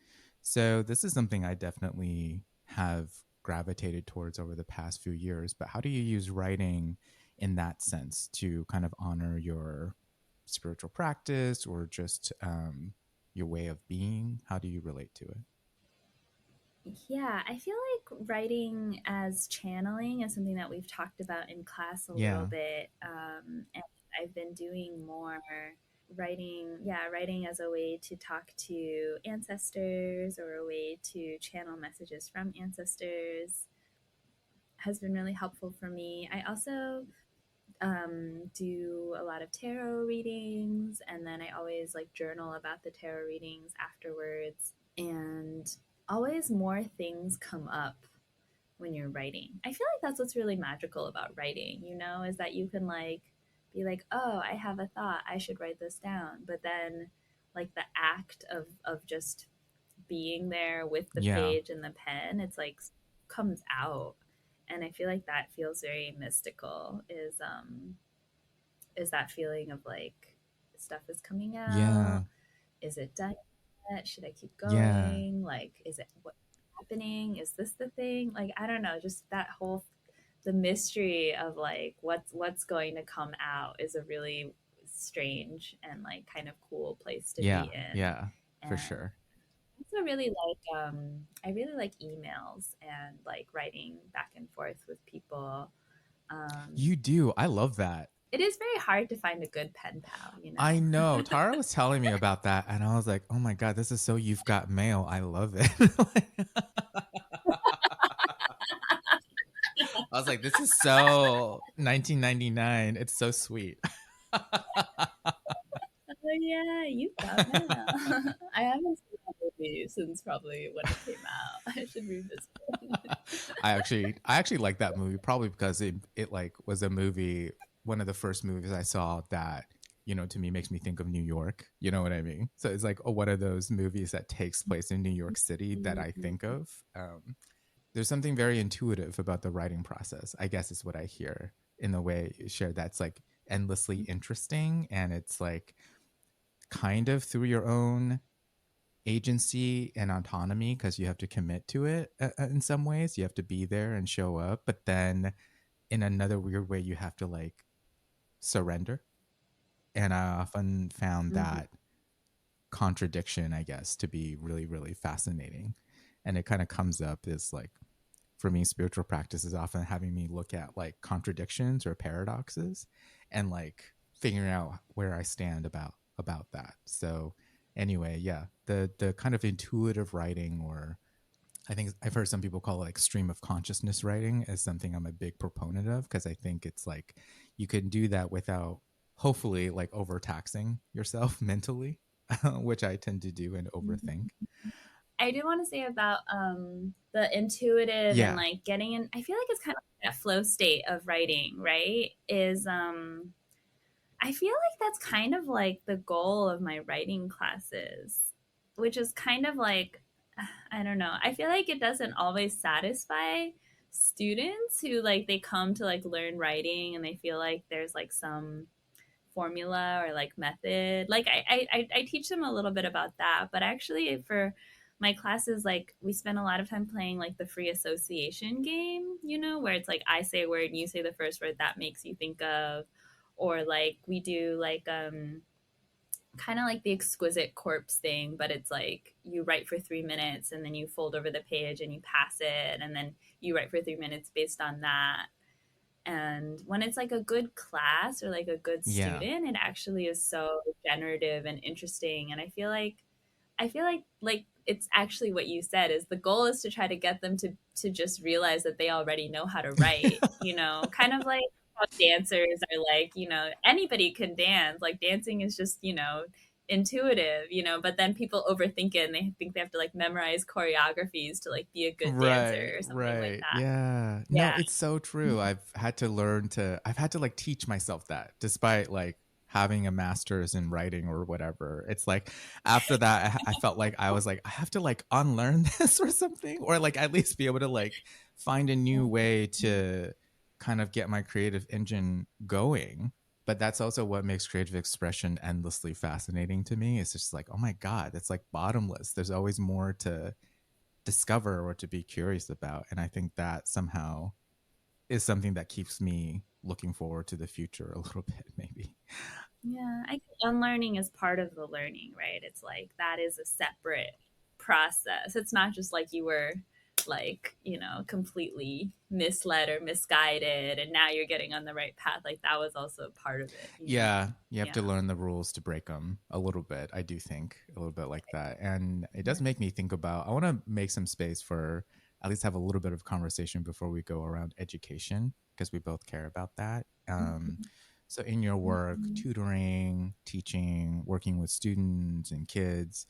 So this is something I definitely have gravitated towards over the past few years. But how do you use writing in that sense to kind of honor your spiritual practice or just your way of being? How do you relate to it? Yeah, I feel like writing as channeling is something that we've talked about in class a little Yeah. bit. And I've been doing more writing, yeah, writing as a way to talk to ancestors or a way to channel messages from ancestors has been really helpful for me. I also do a lot of tarot readings, and then I always like journal about the tarot readings afterwards. And always more things come up when you're writing. I feel like that's what's really magical about writing, you know, is that you can like be like, oh, I have a thought, I should write this down. But then like the act of just being there with the Yeah. page and the pen, it's like comes out. And I feel like that feels very mystical is that feeling of like stuff is coming out. Yeah. Is it done yet? Should I keep Yeah. going? Like, is it what's happening? Is this the thing? Like, I don't know. Just that whole the mystery of like what's going to come out is a really strange and like kind of cool place to Yeah. be in. Yeah. For And sure. I also really like I really like emails and like writing back and forth with people. Um, You do. I love that. it is very hard to find a good pen pal, you I know. know. Tara was telling me about that, and I was like, "Oh my god, this is so you've got mail. I love it." I was like, "This is so 1999. It's so sweet." Oh yeah, you've got mail. I haven't seen that movie since probably when it came out. I should revisit it. I actually like that movie probably because it like was a movie, one of the first movies I saw that to me makes me think of New York. You know what I mean? So it's like one of those movies that takes place in New York City that I think of. There's something very intuitive about the writing process, I guess is what I hear in the way you share. That's like endlessly interesting, and it's like kind of through your own agency and autonomy because you have to commit to it in some ways. You have to be there and show up, but then in another weird way, you have to like surrender. And I often found Mhm. that contradiction, I guess, to be really, really fascinating. And it kind of comes up as like, for me, spiritual practice is often having me look at like contradictions or paradoxes and like figuring out where I stand about that. So anyway, yeah, the kind of intuitive writing, or I think I've heard some people call it like stream of consciousness writing, is something I'm a big proponent of, because I think it's like you can do that without hopefully like overtaxing yourself mentally, which I tend to do and overthink. I do want to say about the intuitive and Yeah. like getting in. I feel like it's kind of like that flow state of writing, right? Is I feel like that's kind of like the goal of my writing classes, which is kind of like, I don't know. I feel like it doesn't always satisfy students who like they come to like learn writing and they feel like there's like some formula or like method. Like I teach them a little bit about that, but actually for my classes, like we spend a lot of time playing like the free association game, you know, where it's like I say a word and you say the first word that makes you think of, or like we do like kind of like the exquisite corpse thing, but it's like you write for 3 minutes and then you fold over the page and you pass it and then you write for 3 minutes based on that. And when it's like a good class or like a good Yeah. student, it actually is so generative and interesting. And I feel like it's actually what you said is the goal is to try to get them to just realize that they already know how to write, you know, kind of like how dancers are like, you know, anybody can dance. Like dancing is just, you know, intuitive, you know, but then people overthink it and they think they have to like memorize choreographies to like be a good Right, dancer or something like right. that. Yeah. No, Yeah. it's so true. I've had to like teach myself that, despite like having a master's in writing or whatever. It's like after that I felt like I was like I have to like unlearn this or something, or like at least be able to like find a new way to kind of get my creative engine going. But that's also what makes creative expression endlessly fascinating to me. It's just like, oh my god, it's like bottomless. There's always more to discover or to be curious about. And I think that somehow is something that keeps me looking forward to the future a little bit, maybe. Yeah, I think unlearning is part of the learning, right? It's like that is a separate process. It's not just like you were like, you know, completely misled or misguided and now you're getting on the right path. Like that was also a part of it, you know? Yeah, you have to Yeah. learn the rules to break them a little bit. I do think a little bit like that. And it does make me think about, I want to make some space for at least have a little bit of conversation before we go around education, because we both care about that. So, in your work, Mhm. tutoring, teaching, working with students and kids,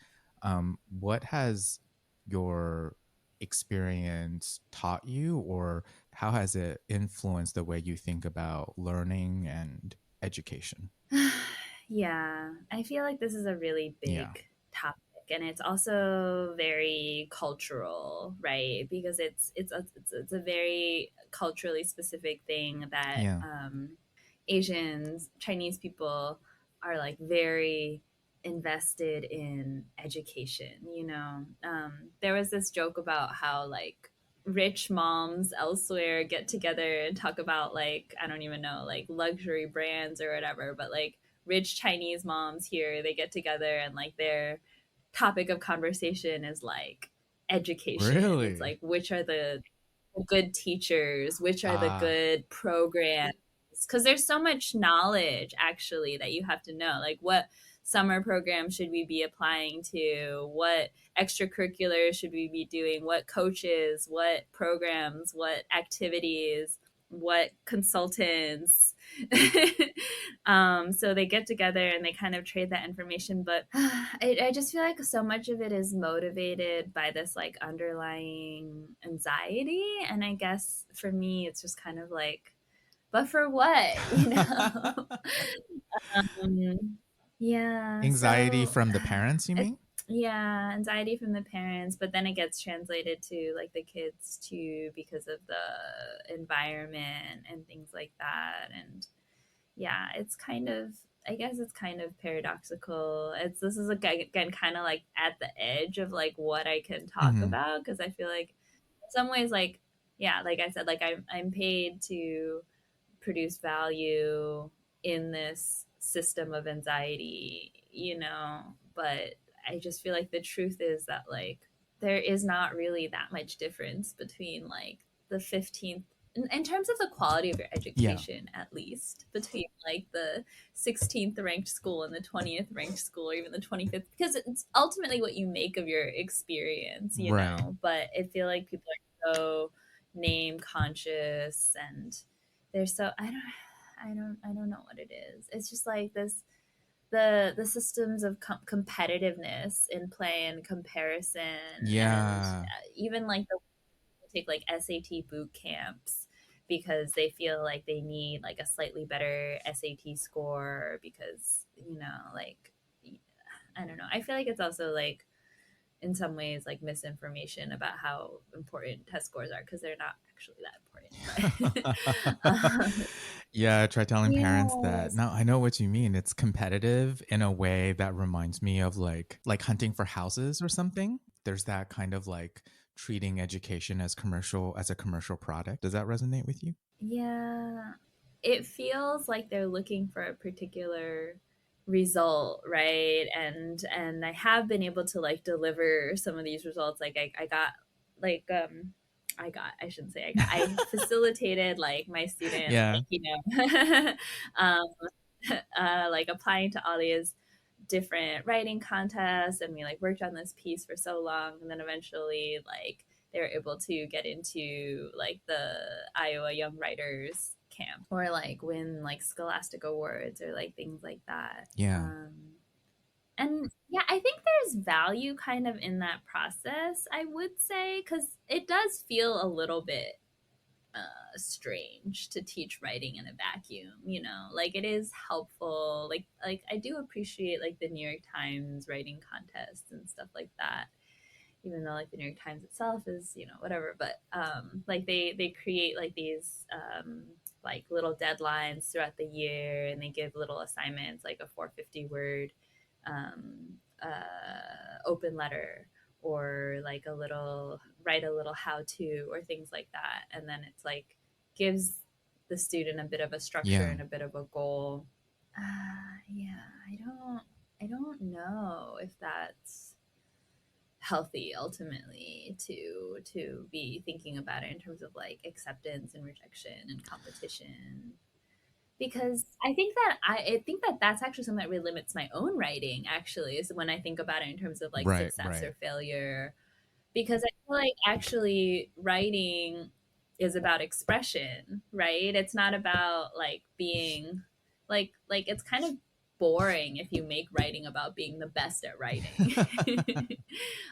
what has your experience taught you, or how has it influenced the way you think about learning and education? Yeah, I feel like this is a really Yeah. big topic and it's also very cultural, right? Because it's a very culturally specific thing that Yeah. Asians, Chinese people are like very invested in education, you know. There was this joke about how like rich moms elsewhere get together and talk about like I don't even know like luxury brands or whatever, but like rich Chinese moms here they get together and like their topic of conversation is like education. It's Really? like which are the good teachers, which are the Ah, good programs, because there's so much knowledge actually that you have to know like what summer program should we be applying to, what extracurriculars should we be doing, what coaches, what programs, what activities, what consultants. So they get together and they kind of trade that information, but I just feel like so much of it is motivated by this like underlying anxiety, and I guess for me it's just kind of like but for what, you know? um, yeah, anxiety so from the parents, you it, mean? yeah, anxiety from the parents, but then it gets translated to like the kids too because of the environment and things like that. And yeah, it's kind of, I guess it's kind of paradoxical. It's this is again kind of like at the edge of like what I can talk Hmm. about because I feel like in some ways like yeah, like I said, like I'm paid to produce value in this system of anxiety, you know, but I just feel like the truth is that like there is not really that much difference between like the 15th in terms of the quality of your Yeah. education, at least between like the 16th ranked school and the 20th ranked school, or even the 25th, because it's ultimately what you make of your experience, you Right. know. But I feel like people are so name conscious, and they're so I don't know what it is. It's just like this the systems of competitiveness in play and comparison, and Yeah. even like the take like SAT boot camps because they feel like they need like a slightly better SAT score because, you know, like I don't know. I feel like it's also like in some ways like misinformation about how important test scores are because they're not actually that important. But Yeah, try telling parents that. yes. No, I know what you mean. It's competitive in a way that reminds me of like hunting for houses or something. There's that kind of like treating education as a commercial product. Does that resonate with you? Yeah. It feels like they're looking for a particular result, right? And I have been able to like deliver some of these results. Like I got like I shouldn't say I got I facilitated like my student Yeah. like, you know, um like applying to all these different writing contests, and we like worked on this piece for so long, and then eventually like they were able to get into like the Iowa Young Writers camp or like win like Scholastic Awards or like things like that. Yeah. And yeah, I think there's value kind of in that process, I would say, because it does feel a little bit strange to teach writing in a vacuum, you know, like it is helpful, like I do appreciate like the New York Times writing contests and stuff like that, even though like the New York Times itself is, you know, whatever. But like they create like these like little deadlines throughout the year, and they give little assignments like a 450 word open letter, or like a little write a little how to, or things like that, and then it's like gives the student a bit of a structure Yeah. and a bit of a goal. Yeah, I don't know if that's healthy ultimately to be thinking about it in terms of like acceptance and rejection and competition, because I think that that's actually something that really limits my own writing, actually, is when I think about it in terms of like Right, success right. or failure, because I feel like actually writing is about expression, right? It's not about like being like it's kind of boring if you make writing about being the best at writing.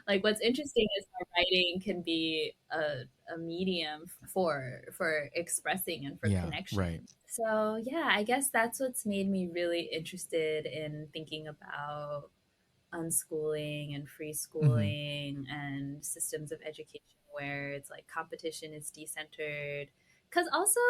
Like what's interesting is how writing can be a medium for expressing and for Yeah, connection. right. So yeah, I guess that's what's made me really interested in thinking about unschooling and free Hmm. schooling and systems of education where it's like competition is decentered. Because also,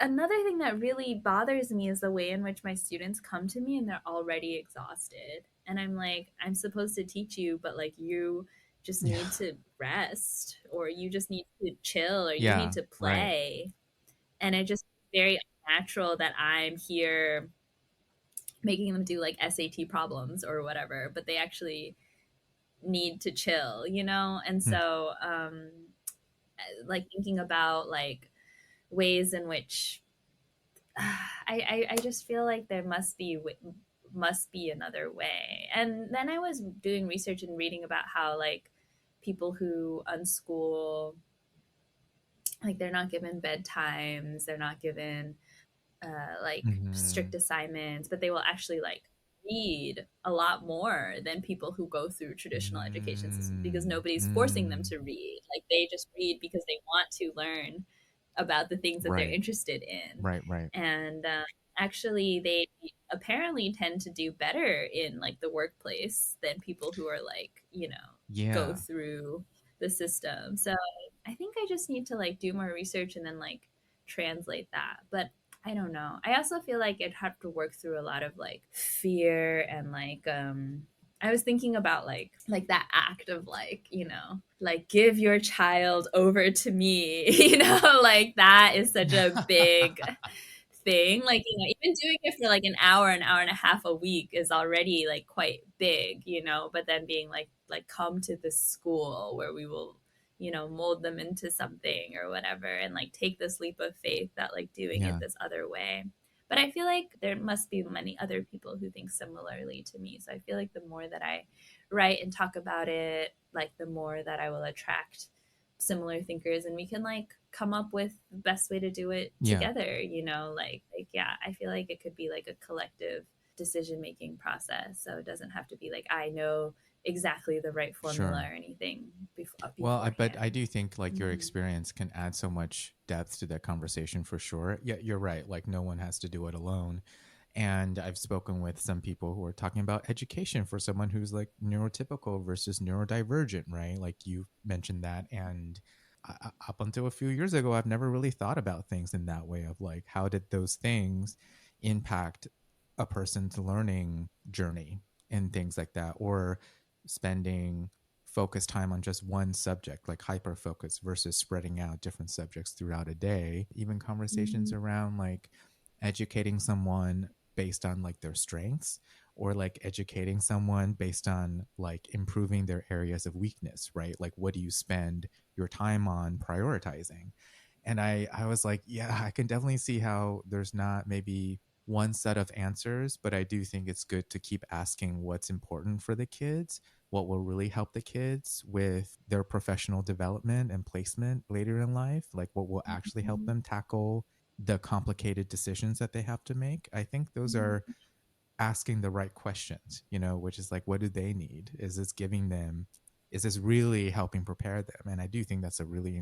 another thing that really bothers me is the way in which my students come to me and they're already exhausted. And I'm like, I'm supposed to teach you, but like you just Yeah. need to rest, or you just need to chill, or you need Yeah, to right. play. And it just very unnatural that I'm here making them do like SAT problems or whatever, but they actually need to chill, you know? And Hmm. so, like thinking about like ways in which I just feel like there must be another way. And then I was doing research and reading about how like people who unschool, like they're not given bedtimes, they're not given like strict Hmm. assignments, but they will actually like read a lot more than people who go through traditional education systems, because Mm, nobody's forcing them mm. to read. Like they just read because they want to learn about the things that they're Right, interested in. right, right. And actually, they apparently tend to do better in like the workplace than people who are like, you know, go Yeah. through the system. So I think I just need to like do more research and then like translate that. But I don't know. I also feel like I'd have to work through a lot of like fear and like I was thinking about like that act of like, you know, like give your child over to me, you know, like that is such a big thing. Like, even doing it for like an hour and a half a week is already like quite big, but then being like come to this school where we will, mold them into something or whatever, and like take this leap of faith that like doing it Yeah, this other way. But I feel like there must be many other people who think similarly to me. So I feel like the more that I write and talk about it, like the more that I will attract similar thinkers, and we can like come up with the best way to do it yeah, together, like yeah, I feel like it could be like a collective decision making process, so it doesn't have to be like I know exactly the right formula sure. or anything Well, but I beforehand. do think like your Mm-hmm. experience can add so much depth to that conversation for sure. Yeah, you're right. Like no one has to do it alone. And I've spoken with some people who are talking about education for someone who's like neurotypical versus neurodivergent, right? Like you mentioned that. And up until a few years ago, I've never really thought about things in that way of like, how did those things impact a person's learning journey and things like that? Or spending focused time on just one subject, like hyper focus versus spreading out different subjects throughout a day. Even conversations Mm-hmm. around like educating someone based on like their strengths, or like educating someone based on like improving their areas of weakness, right? Like what do you spend your time on prioritizing? And I was like, yeah, I can definitely see how there's not maybe one set of answers, but I do think it's good to keep asking what's important for the kids, what will really help the kids with their professional development and placement later in life, like what will actually help them tackle the complicated decisions that they have to make. I think those are asking the right questions, which is like, what do they need? Is this really helping prepare them? And I do think that's a really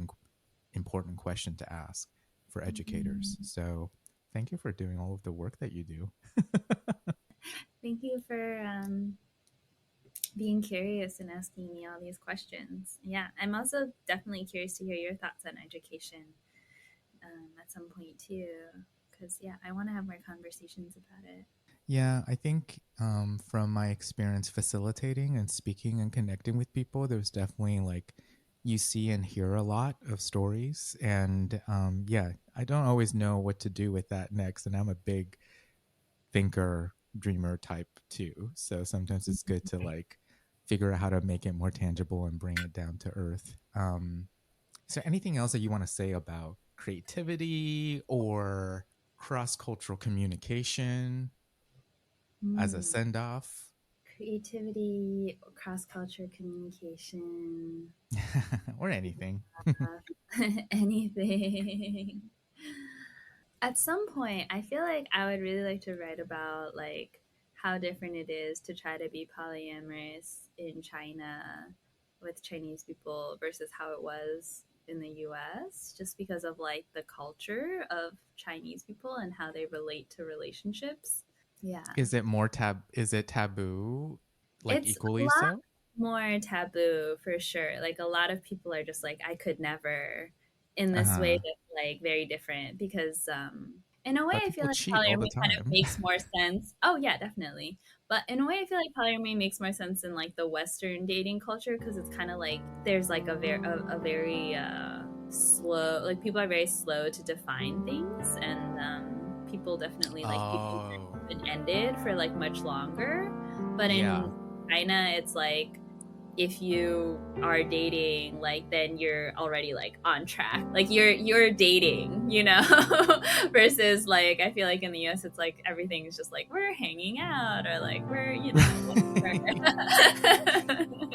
important question to ask for educators. Mm-hmm. So thank you for doing all of the work that you do. Thank you for being curious and asking me all these questions. Yeah, I'm also definitely curious to hear your thoughts on education at some point too, because yeah, I want to have more conversations about it. Yeah, I think from my experience facilitating and speaking and connecting with people, there's definitely like you see and hear a lot of stories. And yeah, I don't always know what to do with that next. And I'm a big thinker, dreamer type too. So sometimes it's good to like figure out how to make it more tangible and bring it down to earth. So anything else that you want to say about creativity or cross cultural communication as a Mm. send off? Creativity, cross culture communication, Or anything. anything. At some point, I feel like I would really like to write about like how different it is to try to be polyamorous in China with Chinese people versus how it was in the US, just because of like the culture of Chinese people and how they relate to relationships. Yeah. Is it taboo like It's a equally lot so? more taboo for sure. Like a lot of people are just like, I could never in this way Uh-huh. that's like very different because in a way But I feel people like cheat all the polyamory kind of time. makes more sense. Oh yeah, definitely. But in a way I feel like polyamory makes more sense in like the Western dating culture because it's kind of like there's like a very slow, like people are very slow to define things, and people definitely like keep things Oh, open ended for like much longer. But yeah. in China, it's like if you are dating, like then you're already like on track. Like you're dating, versus like I feel like in the US it's like everything is just like we're hanging out or like we're, whatever.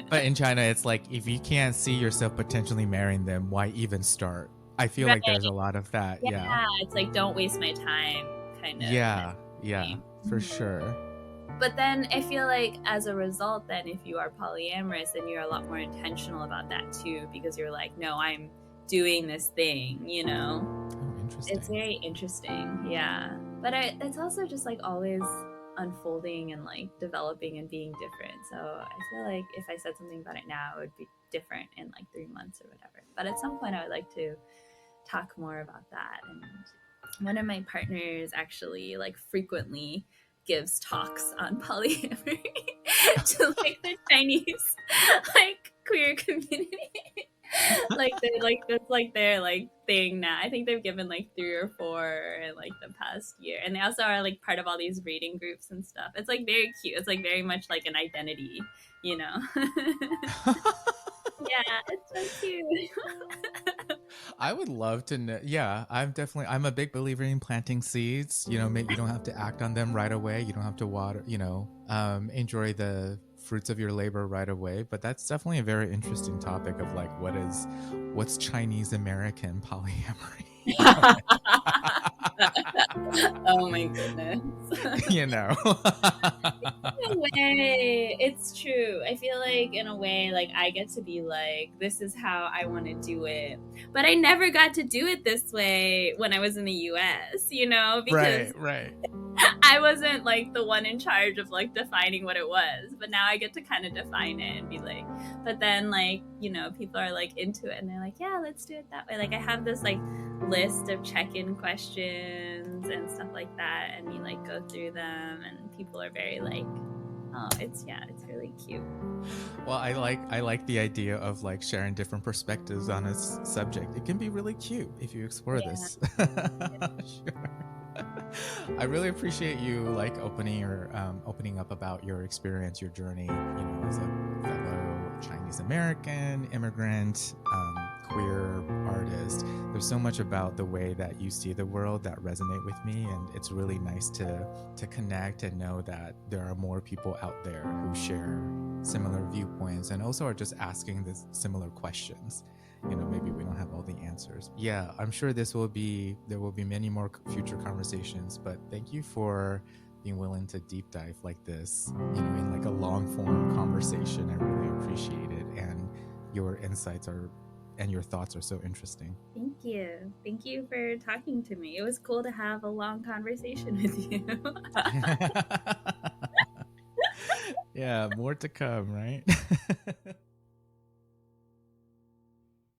But in China, it's like if you can't see yourself potentially marrying them, why even start? I feel Right. like there's a lot of that. Yeah, Yeah. it's like don't waste my time kind of Yeah. Yeah. thing. For sure. But then I feel like as a result, then if you are polyamorous, then you're a lot more intentional about that too, because you're like, no, I'm doing this thing. Oh, It's interesting. very interesting, yeah. But it's also just like always unfolding and like developing and being different. So I feel like if I said something about it now, it would be different in like 3 months or whatever. But at some point, I would like to talk more about that. And one of my partners actually like frequently gives talks on polyamory to like the Chinese like queer community. Like they're like that's like their like thing now. I think they've given like 3 or 4 in like the past year, and they also are like part of all these reading groups and stuff. It's like very cute. It's like very much like an identity, you know. Yeah, it's so cute. I would love to know. Yeah, I'm a big believer in planting seeds. You know, you don't have to act on them right away. You don't have to water, enjoy the fruits of your labor right away. But that's definitely a very interesting topic of like, what's Chinese American polyamory? Oh my goodness. You know. In a way, it's true. I feel like in a way, like I get to be like, this is how I want to do it. But I never got to do it this way when I was in the US, because Right. I wasn't like the one in charge of like defining what it was. But now I get to kind of define it and be like, but then like, people are like into it and they're like, yeah, let's do it that way. Like I have this like list of check-in questions and stuff like that, and we like go through them, and people are very like, oh, it's really cute. Well, I like the idea of like sharing different perspectives on a subject. It can be really cute if you explore this. Sure. I really appreciate you like opening up about your experience, your journey, as a fellow Chinese American immigrant, queer artist. There's so much about the way that you see the world that resonate with me, and it's really nice to connect and know that there are more people out there who share similar viewpoints and also are just asking the similar questions. Maybe we don't have all the answers. Yeah, I'm sure there will be many more future conversations, but thank you for being willing to deep dive like this, in like a long form conversation. I really appreciate it, and your insights and your thoughts are so interesting. Thank you for talking to me. It was cool to have a long conversation with you. Yeah, more to come, right?